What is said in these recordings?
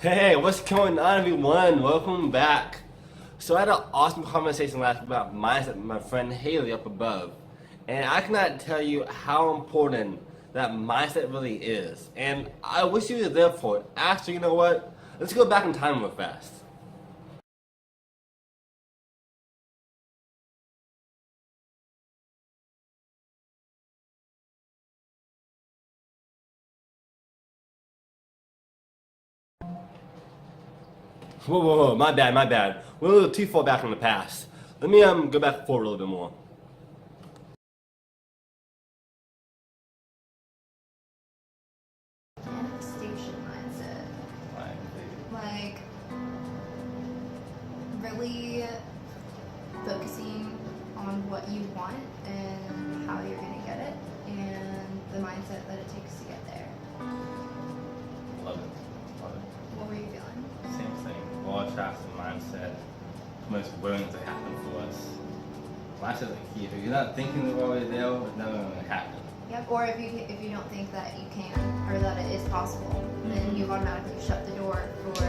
Hey, what's going on, everyone? Welcome back. So I had an awesome conversation last week about mindset with my friend Haley up above, and I cannot tell you how important that mindset really is. And I wish you were there for it. Actually, you know what? Let's go back in time real fast. Whoa, my bad. We're a little too far back in the past. Let me go back forward a little bit more. Manifestation mindset. Like, really focusing on what you want and how you're going to get it and the mindset that it takes to get there. Love it. What were you feeling? Same thing. Law attracts the mindset. Most willing to happen for us. Mindset's the key. If you're not thinking the right way there, it's never going to happen. Yep. Or if you don't think that you can or that it is possible, then you automatically shut the door for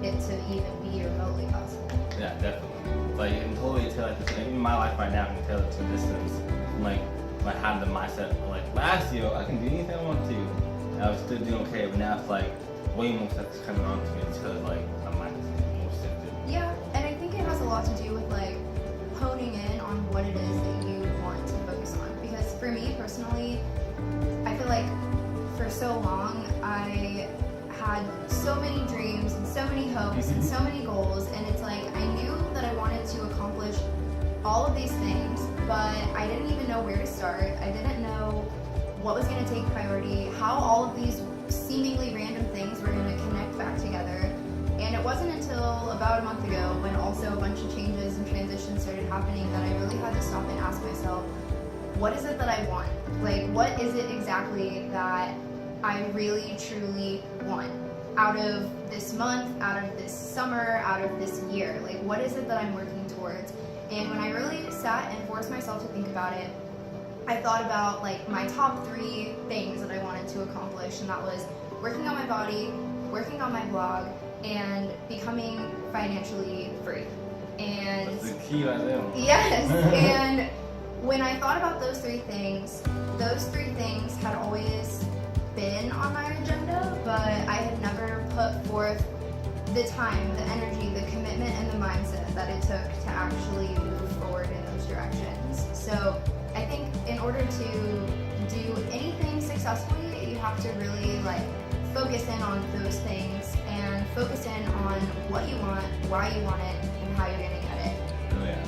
it to even be remotely possible. Yeah, definitely. Like you can totally tell it. Like, in my life right now, I can tell it to a distance. Like I have the mindset. Like last year, I can do anything I want to. And I was still doing okay, but now it's like way more stuff is coming on to me because like my mind is more shifted. Yeah, and I think it has a lot to do with like honing in on what it is that you want to focus on. Because for me personally, I feel like for so long I had so many dreams and so many hopes and so many goals, and it's like I knew that I wanted to accomplish all of these things, but I didn't even know where to start. I didn't know what was going to take priority, how all of these seemingly random things were going to connect back together. And it wasn't until about a month ago, when also a bunch of changes and transitions started happening, that I really had to stop and ask myself, what is it that I want? Like, what is it exactly that I really truly want out of this month, out of this summer, out of this year? Like, what is it that I'm working towards? And when I really sat and forced myself to think about it, I thought about like my top 3 things that I wanted to accomplish, and that was working on my body, working on my blog, and becoming financially free. And That's the key right there. yes, and when I thought about those three things had always been on my agenda, but I had never put forth the time, the energy, the commitment, and the mindset that it took to actually move forward in those directions. So I think in order to do anything successfully, you have to really like focus in on those things and focus in on what you want, why you want it, and how you're gonna get it. Oh, yeah.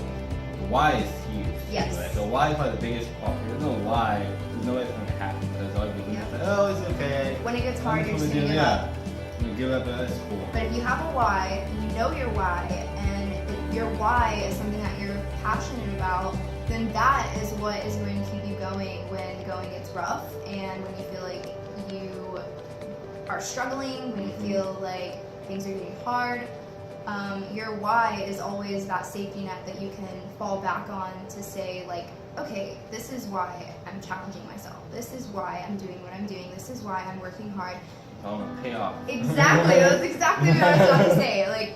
The why is huge. Yes. Right? The why is probably the biggest part. If there's no why, there's no way it's going to happen. Because all you do is like, oh, it's okay. When it gets hard, you're just I'm gonna give up. I'm going to give up, and that's cool. But if you have a why, you know your why, and if your why is something that you're passionate about, then that is what is going to keep you going when going gets rough, and when you feel like you are struggling, when you feel like things are getting hard. Your why is always that safety net that you can fall back on to say like, okay, this is why I'm challenging myself. This is why I'm doing what I'm doing. This is why I'm working hard. Payoff. Exactly, that's exactly what I was about to say. Like,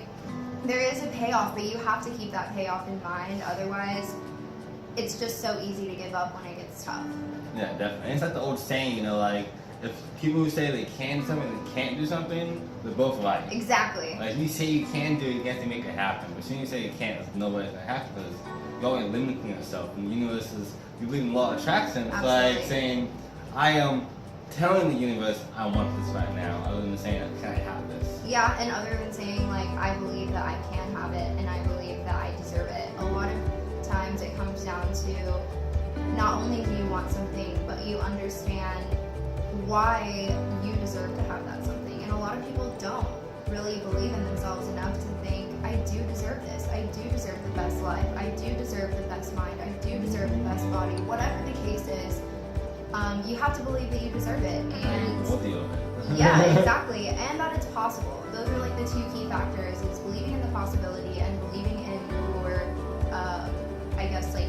there is a payoff, but you have to keep that payoff in mind. Otherwise, it's just so easy to give up when it gets tough. Yeah, definitely. And it's like the old saying, like, if people who say they can do something, they can't do something, they're both right. Exactly. Like, if you say you can do it, you have to make it happen. But as soon as you say you can't, there's no way it's going to happen because you're always limiting yourself. And you know, you believe in law of attraction. It's Absolutely. like saying, I am telling the universe I want this right now, other than saying, can I have this? Yeah, and other than saying, like, I believe that I can have it and I believe that I deserve it, a lot of times it comes down to not only do you want something, but you understand why you deserve to have that something. And a lot of people don't really believe in themselves enough to think, I do deserve this. I do deserve the best life. I do deserve the best mind. I do deserve the best body. Whatever the case is, you have to believe that you deserve it. And Worthy of it. yeah, exactly. And that it's possible. Those are like the 2 key factors. It's believing in the possibility and believing in your, I guess, like,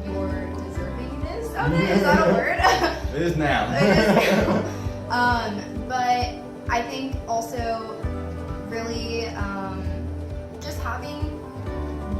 your deservingness of it. Is that a word? It is now. It is now. But I think also really just having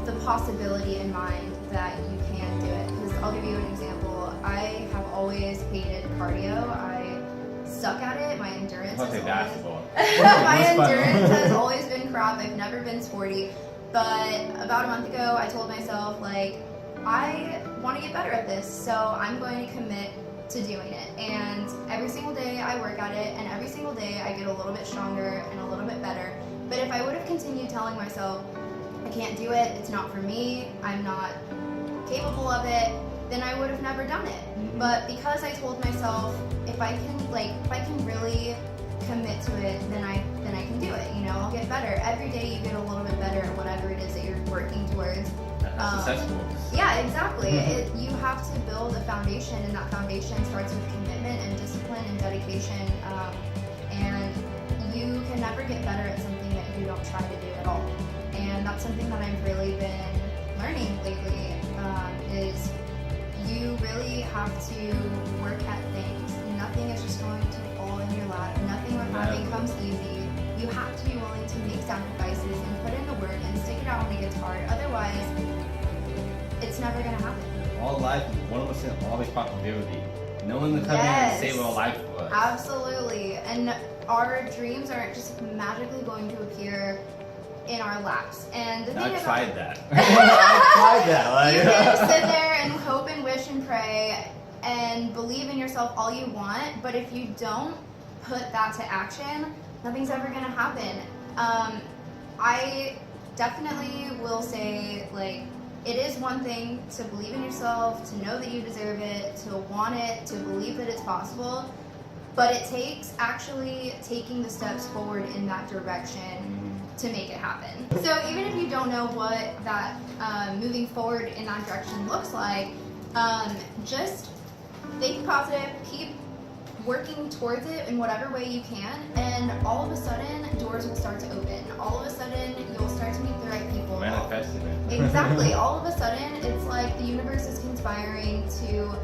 the possibility in mind that you can do it. Because I'll give you an example. I have always hated cardio. I suck at it. My endurance I'll take basketball. my endurance has always been crap. I've never been sporty. But about a month ago, I told myself, like, I want to get better at this, so I'm going to commit to doing it. And every single day I work at it, and every single day I get a little bit stronger and a little bit better. But if I would have continued telling myself, I can't do it, it's not for me, I'm not capable of it, then I would have never done it. But because I told myself, if I can really commit to it, then I can do it. You know, I'll get better. Every day you get a little bit better at whatever it is that you're working towards. That's successful. Yeah, exactly. You have to build a foundation, and that foundation starts with commitment and discipline and dedication. And you can never get better at something that you don't try to do at all. And that's something that I've really been learning lately, is you really have to work at things. Nothing is just going to fall in your lap. Nothing with having comes easy. You have to be willing to make sacrifices and put in the work and stick it out when it gets hard. Otherwise, it's never going to happen. All life is 100% all responsibility. No one can come in and save our life for us. Absolutely. And our dreams aren't just magically going to appear in our laps. And the thing I about tried that. I tried that. you can sit there and hope and wish and pray and believe in yourself all you want, but if you don't put that to action, nothing's ever going to happen. I definitely will say, like, it is one thing to believe in yourself, to know that you deserve it, to want it, to believe that it's possible, but it takes actually taking the steps forward in that direction to make it happen. So even if you don't know what that moving forward in that direction looks like, just think positive, keep working towards it in whatever way you can, and all of a sudden doors will start to open. All of a sudden you'll start to meet the right people. Manifesting it. Exactly. All of a sudden it's like the universe is conspiring to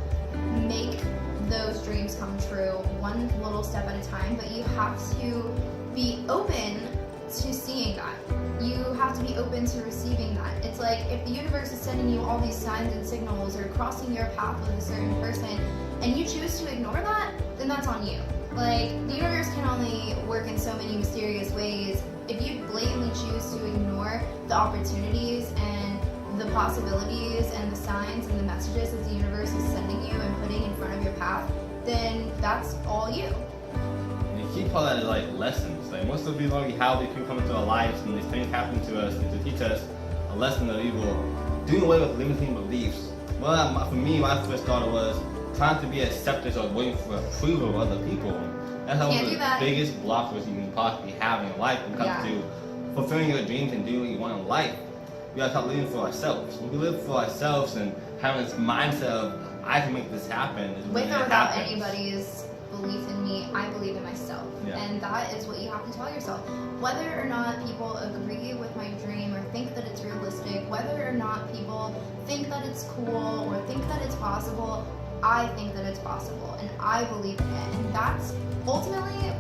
make those dreams come true one little step at a time, but you have to be open to seeing that. You have to be open to receiving that. It's like if the universe is sending you all these signs and signals or crossing your path with a certain person and you choose to ignore that, then that's on you. Like, the universe can only work in so many mysterious ways. If you blatantly choose to ignore the opportunities and the possibilities and the signs and the messages that the universe is sending you and putting in front of your path, then that's all you. And you keep all that as like lessons. Like most of these already how these people come into our lives and these things happen to us to teach us a lesson that we will doing away with limiting beliefs. Well, for me, my first thought was trying to be accepted or waiting for approval of other people. That's one of the biggest blockers you can possibly have in life when it comes to fulfilling your dreams and doing what you want in life. We gotta start living for ourselves. When we live for ourselves and having this mindset of I can make this happen. With or without anybody's belief in me, I believe in myself. Yeah. And that is what you have to tell yourself. Whether or not people agree with my dream or think that it's realistic, whether or not people think that it's cool or think that it's possible, I think that it's possible and I believe in it. And that's ultimately,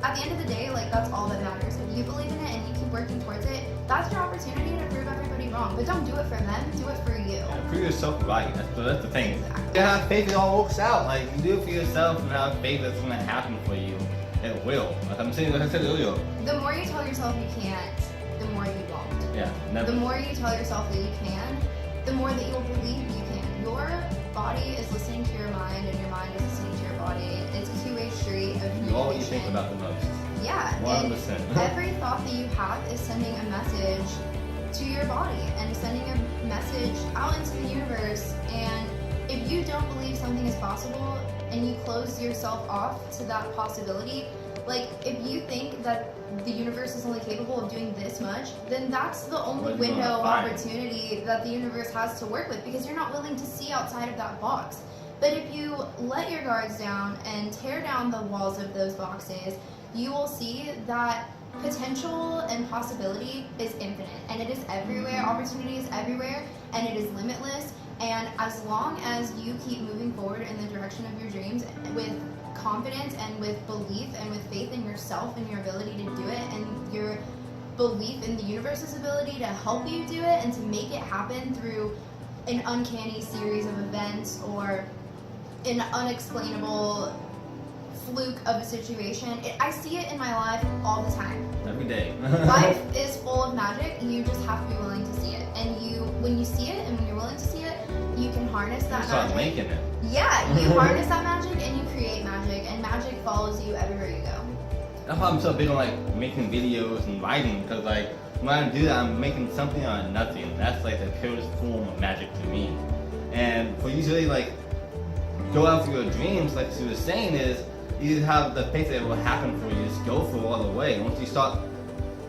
at the end of the day, like, that's all that matters. If you believe in it and you keep working towards it, that's your opportunity to prove everybody wrong. But don't do it for them, do it for you. Yeah, prove yourself right. That's the thing. Exactly. You have faith it all works out. Like, you do it for yourself and have faith that's going to happen for you. It will. Like I said earlier. The more you tell yourself you can't, the more you won't. Yeah, never. The more you tell yourself that you can, the more that you'll believe you can. Your body is listening to your mind, and your mind is listening to your body. It's a two-way street of communication. You all you think about the most. Yeah, 100%. and every thought that you have is sending a message to your body and sending a message out into the universe. And if you don't believe something is possible and you close yourself off to that possibility, like, if you think that the universe is only capable of doing this much, then that's the only window of opportunity that the universe has to work with, because you're not willing to see outside of that box. But if you let your guards down and tear down the walls of those boxes, you will see that potential and possibility is infinite, and it is everywhere. Opportunity is everywhere, and it is limitless. And as long as you keep moving forward in the direction of your dreams with confidence and with belief and with faith in yourself and your ability to do it, and your belief in the universe's ability to help you do it and to make it happen through an uncanny series of events or an unexplainable fluke of a situation. I see it in my life all the time. Every day. Life is full of magic. You just have to be willing to see it. And when you see it and when you're willing to see it, you can harness that Start magic. making it. Yeah, you harness that magic and you create magic, and magic follows you everywhere you go. That's why I'm so big on like making videos and writing, because like when I do that, I'm making something out of nothing. That's like the purest form of magic to me. And for you to really like go out for your dreams, like she was saying, is you just have the faith that it will happen for you. Just go for it all the way. Once you start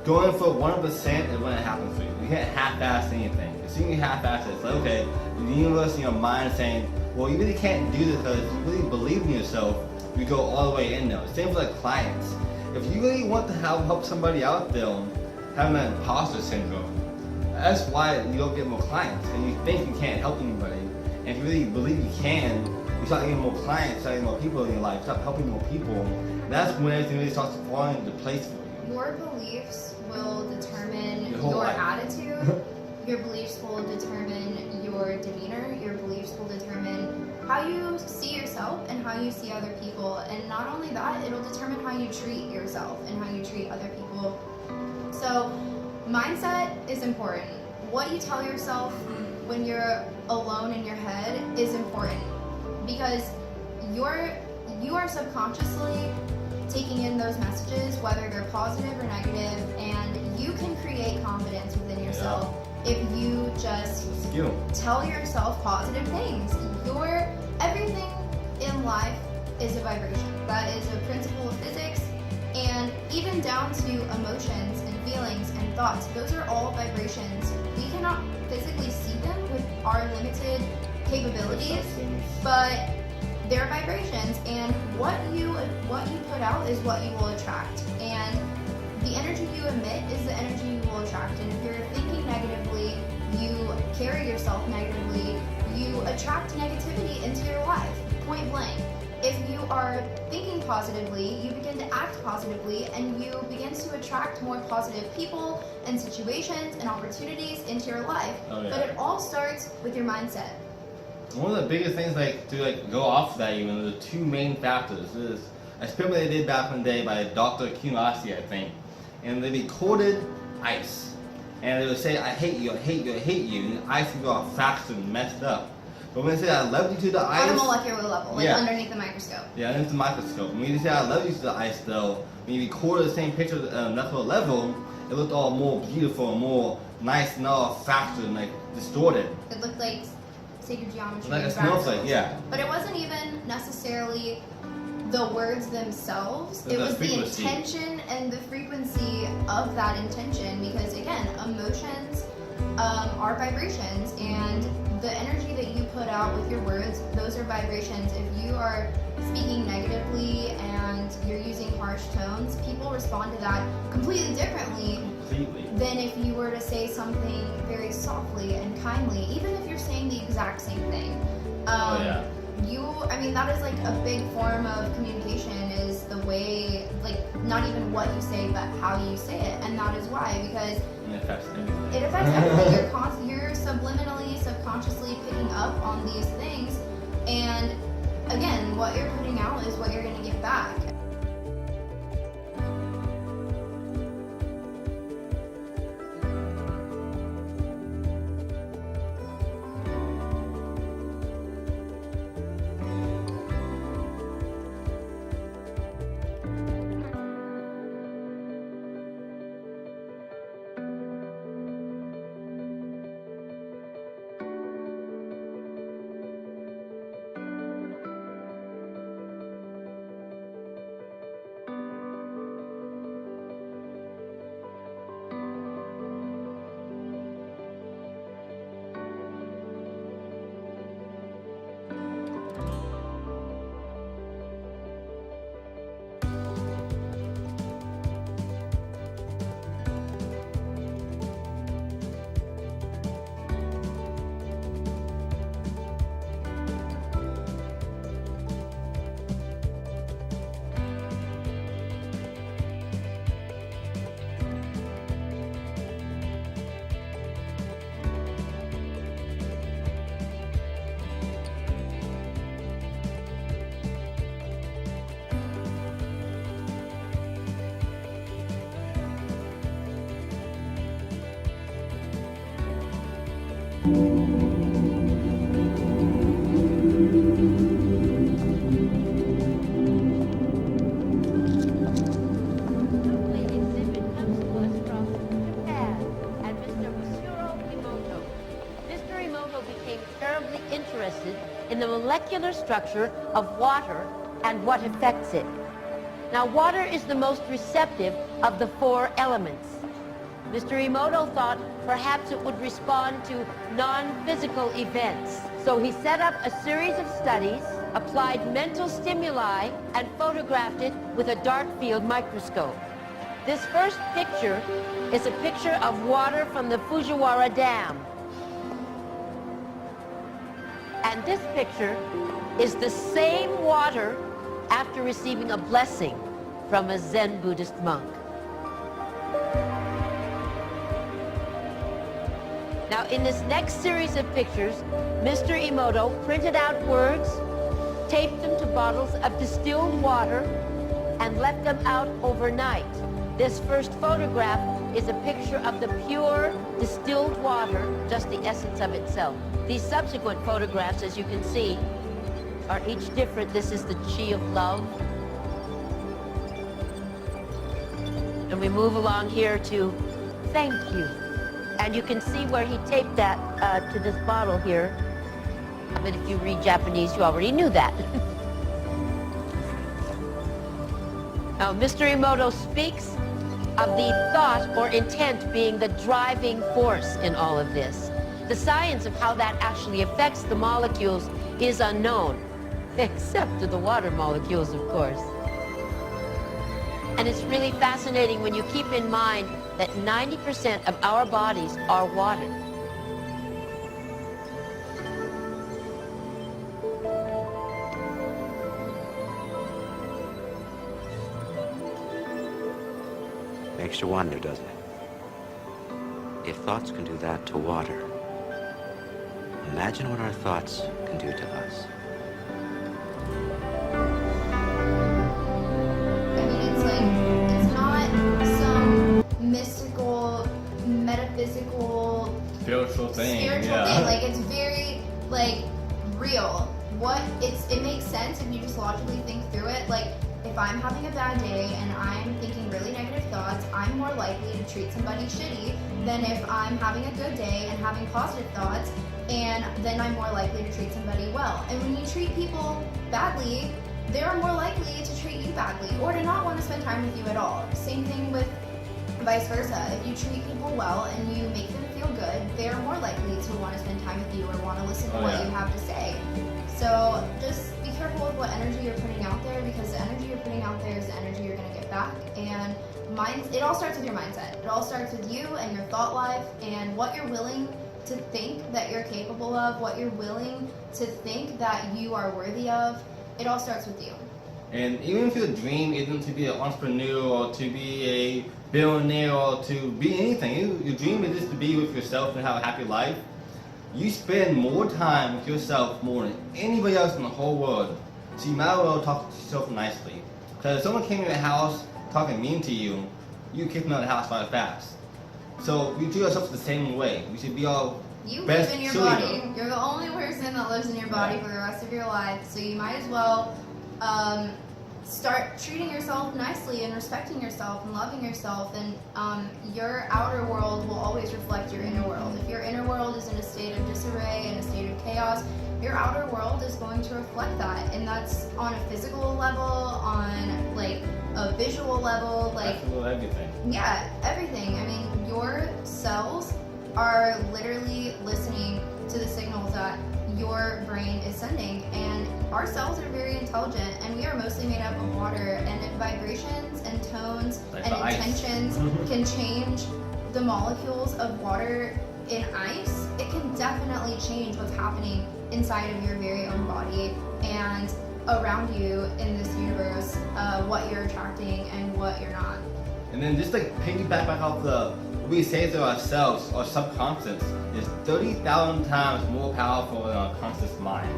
going for 100%, is when it happens for you. You can't half-ass anything. As soon as you half-ass it, it's like, okay, the universe in your mind is saying, well, you really can't do this because you really believe in yourself. You go all the way in there. Same for like clients. If you really want to help somebody out there have an imposter syndrome, that's why you don't get more clients. And you think you can't help anybody. And if you really believe you can, you start getting more clients, start getting more people in your life, start helping more people. That's when everything really starts to fall into place for you. Your beliefs will determine whole your life. attitude. Your beliefs will determine your demeanor. Your beliefs will determine how you see yourself and how you see other people. And not only that, it'll determine how you treat yourself and how you treat other people. So, mindset is important. What you tell yourself when you're alone in your head is important, because you are subconsciously taking in those messages, whether they're positive or negative, and you can create confidence within yourself if you just tell yourself positive things. Everything in life is a vibration. That is a principle of physics, and even down to emotions and feelings and thoughts, those are all vibrations. We cannot physically see them with our limited capabilities, but they're vibrations, and what you put out is what you will attract. And the energy you emit is the energy you will attract. And if you're thinking negatively, you carry yourself negatively, you attract negativity into your life, point blank. If you are thinking positively, you begin to act positively, and you begin to attract more positive people and situations and opportunities into your life. Oh, yeah. But it all starts with your mindset. One of the biggest things to go off that, even the two main factors is a experiment they did back in the day by Dr. Kinasi, I think, and they recorded ice, and they would say, I hate you, I hate you, I hate you, and the ice would go all fractured and messed up. But when they say I love you to the ice, On a molecular level, like underneath the microscope. Yeah, underneath the microscope. When you say I love you to the ice, though, when you recorded the same picture at a molecular level, it looked all more beautiful, more nice, and all fractured and like distorted. It looked like sacred geometry. Like a and snowflake, fractals. yeah. But it wasn't even necessarily the words themselves. It was the frequency. intention and the frequency of that intention, because again, emotions are vibrations, and the energy that you put out with your words, those are vibrations. If you are speaking negatively and you're using harsh tones, people respond to that completely differently than if you were to say something very softly and kindly, even if you're saying the exact same thing. That is like a big form of communication, is the way, like, not even what you say, but how you say it. And that is why, because it affects everything. You're subliminally, subconsciously picking up on these things, and again, what you're putting out is what you're going to get back. exhibit comes to us from Japan and Mr. Masuro Emoto. Mr. Emoto became terribly interested in the molecular structure of water and what affects it. Now, water is the most receptive of the four elements. Mr. Emoto thought perhaps it would respond to non-physical events. So he set up a series of studies, applied mental stimuli, and photographed it with a dark field microscope. This first picture is a picture of water from the Fujiwara Dam. And this picture is the same water after receiving a blessing from a Zen Buddhist monk. Now, in this next series of pictures, Mr. Emoto printed out words, taped them to bottles of distilled water, and left them out overnight. This first photograph is a picture of the pure distilled water, just the essence of itself. These subsequent photographs, as you can see, are each different. This is the chi of love. And we move along here to thank you. And you can see where he taped that to this bottle here. But if you read Japanese, you already knew that. Now, Mr. Emoto speaks of the thought or intent being the driving force in all of this. The science of how that actually affects the molecules is unknown, except to the water molecules, of course. And it's really fascinating when you keep in mind that 90% of our bodies are water. Makes you wonder, doesn't it? If thoughts can do that to water, imagine what our thoughts can do to us. I mean, it's like, it's not some mystical, metaphysical, Spiritual thing. spiritual Yeah. thing. Like, it's very, like, real. It makes sense if you just logically think through it. Like, if I'm having a bad day and I'm thinking really negative thoughts, I'm more likely to treat somebody shitty than if I'm having a good day and having positive thoughts, and then I'm more likely to treat somebody well. And when you treat people badly, they're more likely to treat you badly or to not want to spend time with you at all. Same thing with vice versa. If you treat people well and you make them feel good, they're more likely to want to spend time with you or want to listen to Oh, what yeah. you have to say. So just be careful with what energy you're putting out there, because the energy you're putting out there is the energy you're going to get back. And it all starts with your mindset. It all starts with you and your thought life and what you're willing to think that you're capable of, what you're willing to think that you are worthy of. It all starts with you. And even if your dream isn't to be an entrepreneur or to be a billionaire or to be anything, your dream is just to be with yourself and have a happy life. You spend more time with yourself more than anybody else in the whole world. So you might as well talk to yourself nicely. Because if someone came in the house talking mean to you, you kick them out of the house right fast. So we treat ourselves the same way. We should be all You best live in your cheerleader. body. You're the only person that lives in your body for the rest of your life. So you might as well start treating yourself nicely and respecting yourself and loving yourself. And your outer world will always reflect your inner world. If your inner world is in a state of disarray and a state of chaos, your outer world is going to reflect that. And that's on a physical level, on like a visual level, like That's a little everything. yeah, everything. I mean, your cells are literally listening to the signals that your brain is sending, and our cells are very intelligent, and we are mostly made up of water, and vibrations and tones Like and the ice. intentions can change the molecules of water in ice. It can definitely change what's happening inside of your very own body and around you in this universe, what you're attracting and what you're not. And then just like piggyback back off we say to ourselves, our subconscious is 30,000 times more powerful than our conscious mind.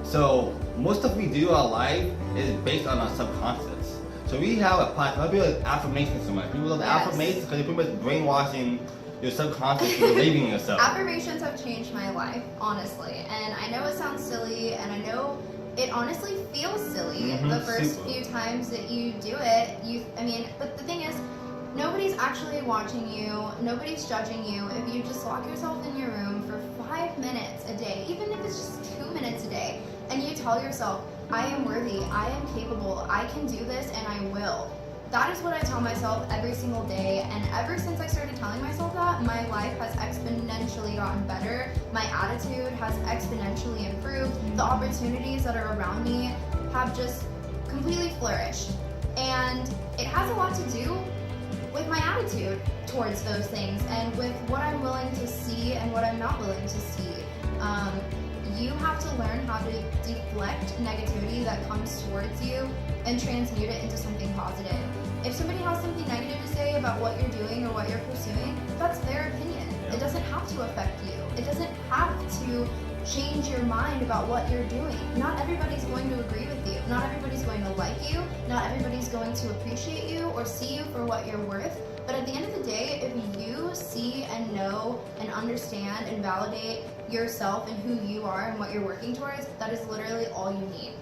So most of what we do in our life is based on our subconscious. So we have a platform, people like affirmations so much. People love Yes. affirmations because they're pretty much brainwashing your subconscious believing in yourself. Affirmations have changed my life, honestly. And I know it sounds silly, and I know it honestly feels silly the first super. few times that you do it. But the thing is, nobody's actually watching you. Nobody's judging you. If you just lock yourself in your room for 5 minutes a day, even if it's just 2 minutes a day, and you tell yourself, I am worthy, I am capable, I can do this, and I will. That is what I tell myself every single day, and ever since I started telling myself that, my life has exponentially gotten better. My attitude has exponentially improved. The opportunities that are around me have just completely flourished. And it has a lot to do with my attitude towards those things and with what I'm willing to see and what I'm not willing to see. You have to learn how to deflect negativity that comes towards you and transmute it into something positive. If somebody has something negative to say about what you're doing or what you're pursuing, that's their opinion. It doesn't have to affect you. It doesn't have to change your mind about what you're doing. Not everybody's going to agree with you. Not everybody's going to like you. Not everybody's going to appreciate you or see you for what you're worth. But at the end of the day, if you see and know and understand and validate yourself and who you are and what you're working towards, that is literally all you need.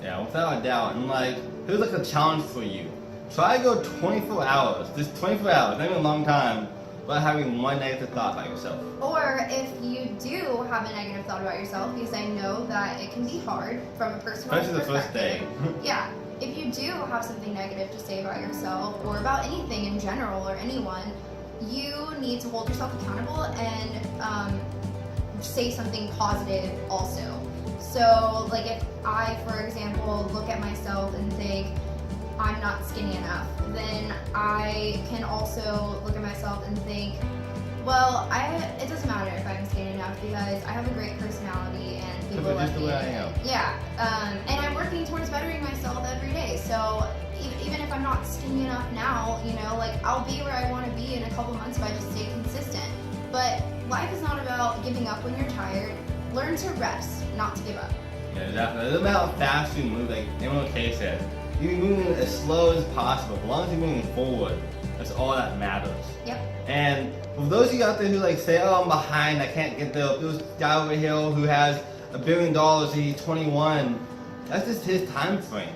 Yeah, without a doubt. And like, here's like a challenge for you. Try to go 24 hours, just 24 hours, not even a long time, without having one negative thought about yourself. Or if you do have a negative thought about yourself, because I know that it can be hard from a personal Especially the perspective. first day. Yeah. If you do have something negative to say about yourself or about anything in general or anyone, you need to hold yourself accountable and say something positive also. So, like if I, for example, look at myself and think, I'm not skinny enough, then I can also look at myself and think, well, it doesn't matter if I'm skinny enough because I have a great personality and people love just the me. way I am. Yeah, and I'm working towards bettering myself every day. So even if I'm not skinny enough now, like I'll be where I want to be in a couple months if I just stay consistent. But life is not about giving up when you're tired. Learn to rest, not to give up. Yeah, definitely. It doesn't matter how fast you move, like MLK said. You can move as slow as possible. As long as you're moving forward, that's all that matters. Yep. And for those of you out there who like say, oh, I'm behind, I can't get there. There's a guy over here who has $1 billion, he's 21. That's just his time frame.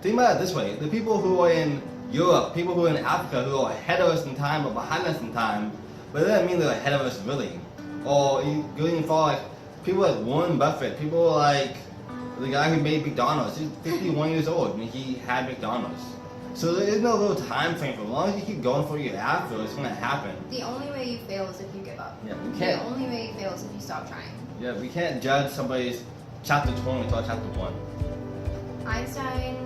Think about it this way. The people who are in Europe, people who are in Africa who are ahead of us in time or behind us in time, but it doesn't mean they're ahead of us really. Or you go even far, like people like Warren Buffett, people like the guy who made McDonald's. He's 51 years old and he had McDonald's. So there is no real time frame for it. As long as you keep going for what you're after, it's going to happen. The only way you fail is if you give up. Yeah, we can't. The only way you fail is if you stop trying. Yeah, we can't judge somebody's chapter 20 until chapter 1. Einstein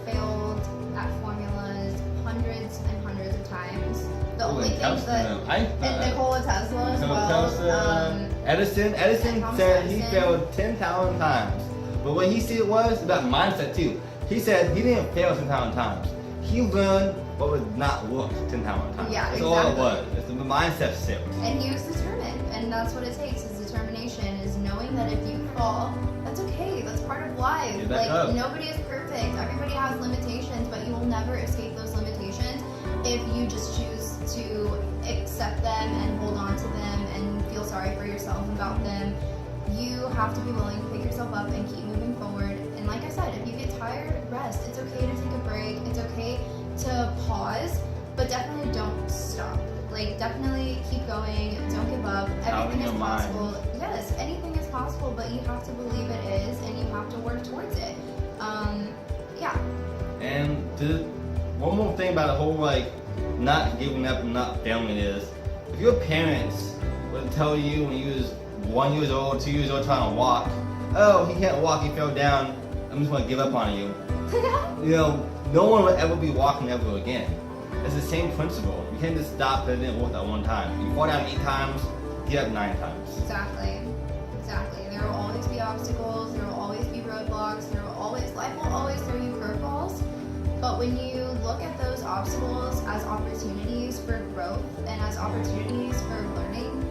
failed at formulas hundreds and hundreds of times. The only thing that Nikola Tesla as well. Edison Thomas said he Edison. failed 10,000 times. But what he said was about mindset too. He said he didn't fail 10,000 times. He learned what would not work 10,000 times. Yeah, that's all it exactly. was. It's the mindset shift. And he was determined, and that's what it takes is determination, is knowing that if you fall, that's okay, that's part of life. Get back up. Nobody is perfect, everybody has limitations, but you will never escape those limitations if you just choose to accept them and hold on to them and feel sorry for yourself about them. You have to be willing to pick yourself up and keep moving forward. And like I said, if you get tired, rest. It's okay to take a break. It's okay to pause, but definitely don't stop. Like, definitely keep going. Don't give up. Everything is possible. Yes, anything is possible, but you have to believe it is, and you have to work towards it. Yeah. And one more thing about the whole like not giving up and not failing is, if your parents would tell you when you was 1 year old, 2 years old trying to walk, oh, he can't walk, he fell down, I'm just gonna give up on you. No one will ever be walking ever again. It's the same principle. You can't just stop because it didn't work that one time. You fall down 8 times, get up 9 times. Exactly. There will always be obstacles, there will always be roadblocks, life will always throw you curveballs. But when you look at those obstacles as opportunities for growth and as opportunities for learning,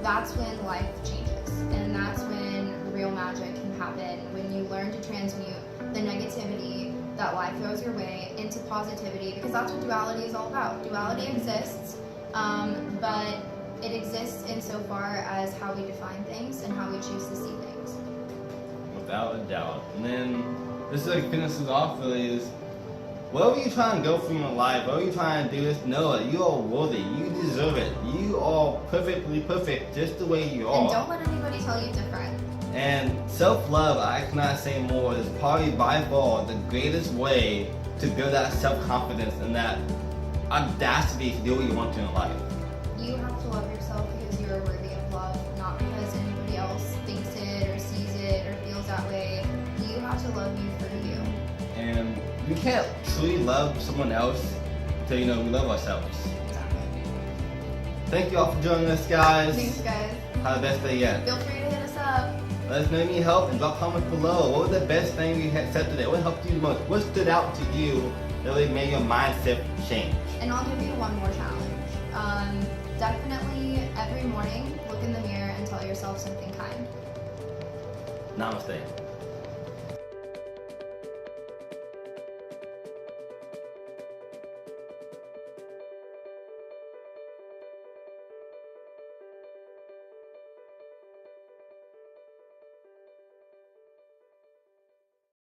that's when life changes. And that's when real magic can happen, when you learn to transmute the negativity that life throws your way into positivity, because that's what duality is all about. Duality exists, but it exists insofar as how we define things and how we choose to see things. Without a doubt. And then this like finishes off really is wherever you trying to go from your life, wherever you trying to do this, know that you are worthy. You deserve it. You are perfectly perfect just the way you are. And don't let anybody tell you different. And self-love, I cannot say more, is probably by far the greatest way to build that self-confidence and that audacity to do what you want to in life. You have to love yourself because you are worthy of love, not because anybody else thinks it or sees it or feels that way. You have to love you for you. And we can't truly love someone else until, we love ourselves. Exactly. Thank you all for joining us, guys. Thanks, guys. Have the best day yet. Feel free to hit us up. Let us know if you need help and drop comments below. What was the best thing we had said today? What helped you the most? What stood out to you that really made your mindset change? And I'll give you one more challenge. Definitely every morning, look in the mirror and tell yourself something kind. Namaste.